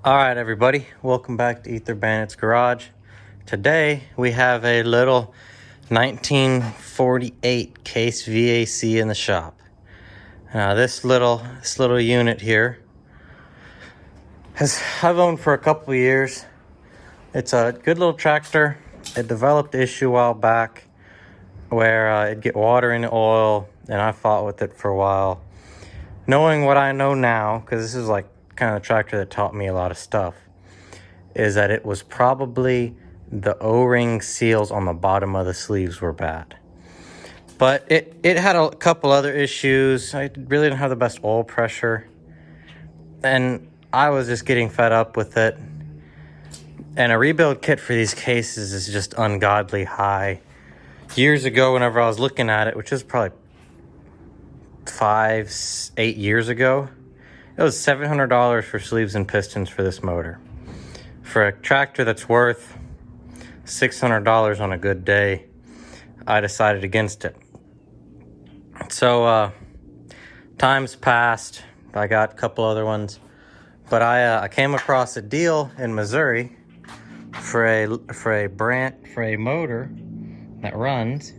All right, everybody, welcome back to Ether Bandit's Garage. Today we have a little 1948 case VAC in the shop. Now this little unit here I've owned for a couple of years. It's a good little tractor. It developed an issue a while back where it'd get water in the oil, and I fought with it for a while. Knowing what I know now, because this is like kind of a tractor that taught me a lot of stuff, is that it was probably the O-ring seals on the bottom of the sleeves were bad. But it had a couple other issues. I really didn't have the best oil pressure, and I was just getting fed up with it. And a rebuild kit for these cases is just ungodly high. Years ago, whenever I was looking at it, which is probably 8 years ago, it was $700 for sleeves and pistons for this motor. For a tractor that's worth $600 on a good day, I decided against it. So time's passed. I got a couple other ones, but I came across a deal in Missouri for a motor that runs.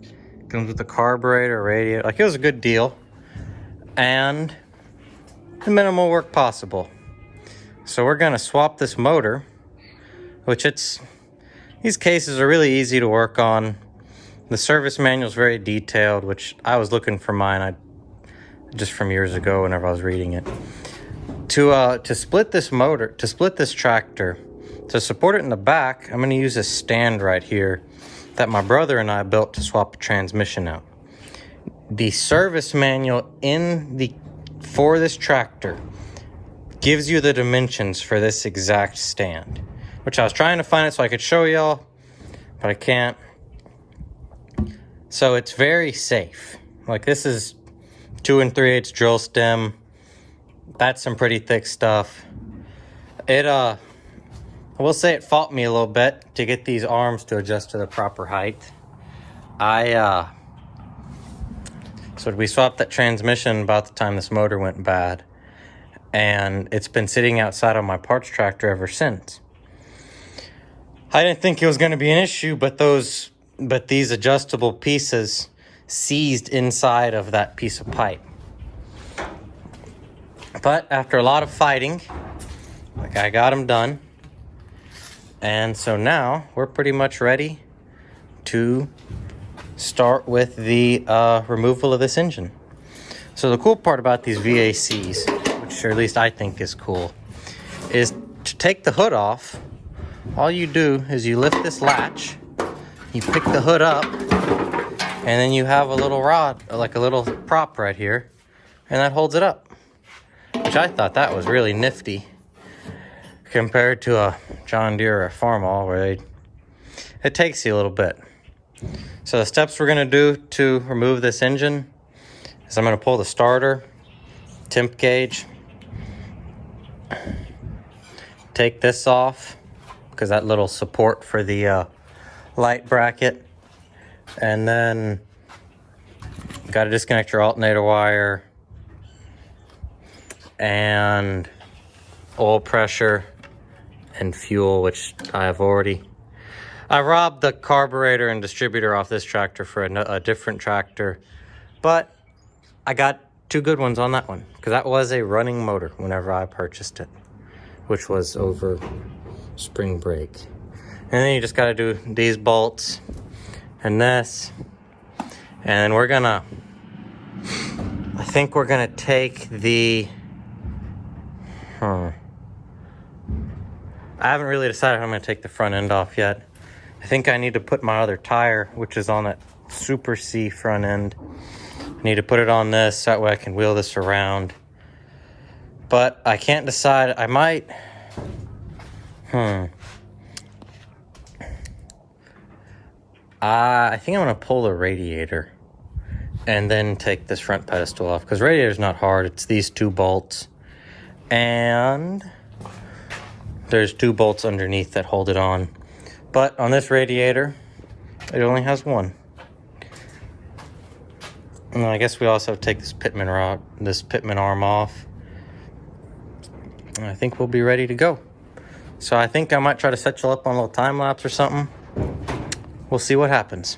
Comes with a carburetor, radiator. Like, it was a good deal, and the minimal work possible. So we're gonna swap this motor, which these cases are really easy to work on. The service manual is very detailed, which I was looking for mine just from years ago whenever I was reading it. To split this motor, to split this tractor, to support it in the back, I'm gonna use a stand right here that my brother and I built to swap the transmission out. The service manual for this tractor gives you the dimensions for this exact stand, which I was trying to find it so I could show y'all, but I can't. So it's very safe. Like, this is 2 3/8 drill stem. That's some pretty thick stuff. I will say it fought me a little bit to get these arms to adjust to the proper height. So we swapped that transmission about the time this motor went bad, and it's been sitting outside on my parts tractor ever since. I didn't think it was going to be an issue, but these adjustable pieces seized inside of that piece of pipe. But after a lot of fighting, I got them done. And so now we're pretty much ready to start with the removal of this engine. So the cool part about these VACs, which at least I think is cool, is to take the hood off. All you do is you lift this latch, you pick the hood up, and then you have a little rod, like a little prop right here, and that holds it up, which I thought that was really nifty compared to a John Deere or a Farmall, where it takes you a little bit. So the steps we're going to do to remove this engine is I'm going to pull the starter, temp gauge, take this off, because that little support for the light bracket, and then got to disconnect your alternator wire and oil pressure and fuel, which I robbed the carburetor and distributor off this tractor for a different tractor, but I got 2 good ones on that one, because that was a running motor whenever I purchased it, which was over spring break. And then you just got to do these bolts and this, and then I think we're gonna take the I haven't really decided how I'm going to take the front end off yet. I think I need to put my other tire, which is on that Super C front end. I need to put it on this, so that way I can wheel this around. But I can't decide. I might... I think I'm going to pull the radiator and then take this front pedestal off, because radiator's not hard. It's these 2 bolts. And there's 2 bolts underneath that hold it on. But on this radiator, it only has 1. And I guess we also take this pitman arm off. And I think we'll be ready to go. So I think I might try to set you up on a little time lapse or something. We'll see what happens.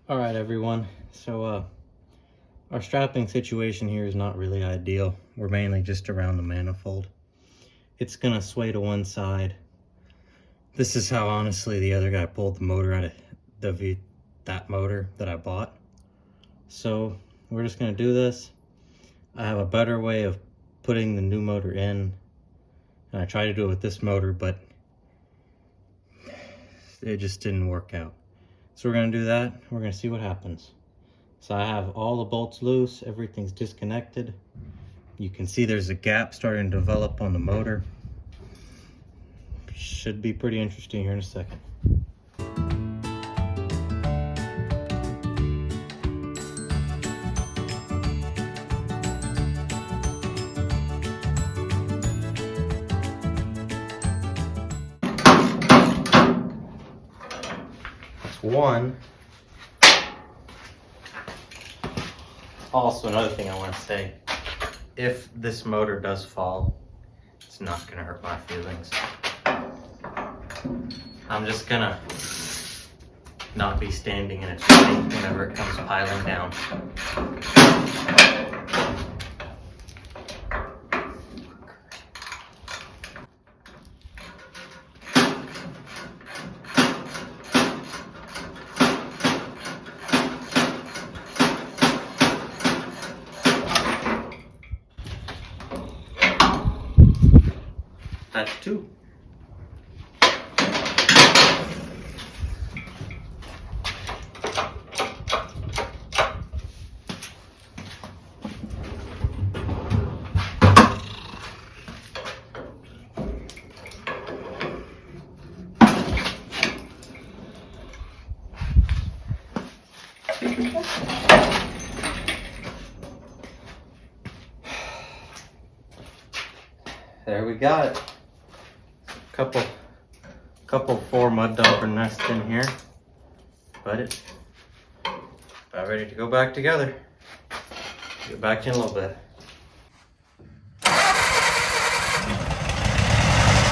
All right, everyone. So our strapping situation here is not really ideal. We're mainly just around the manifold. It's gonna sway to one side. This is how, honestly, the other guy pulled the motor out of that motor that I bought. So we're just gonna do this. I have a better way of putting the new motor in, and I tried to do it with this motor, but it just didn't work out. So we're gonna do that. We're gonna see what happens. So I have all the bolts loose, everything's disconnected. You can see there's a gap starting to develop on the motor. Should be pretty interesting here in a second. That's one. Also, another thing I want to say, if this motor does fall, it's not going to hurt my feelings. I'm just going to not be standing in its way whenever it comes piling down. That's two. There we got it. Couple 4 mud dauber nests in here, but it's about ready to go back together. Get back to you in a little bit.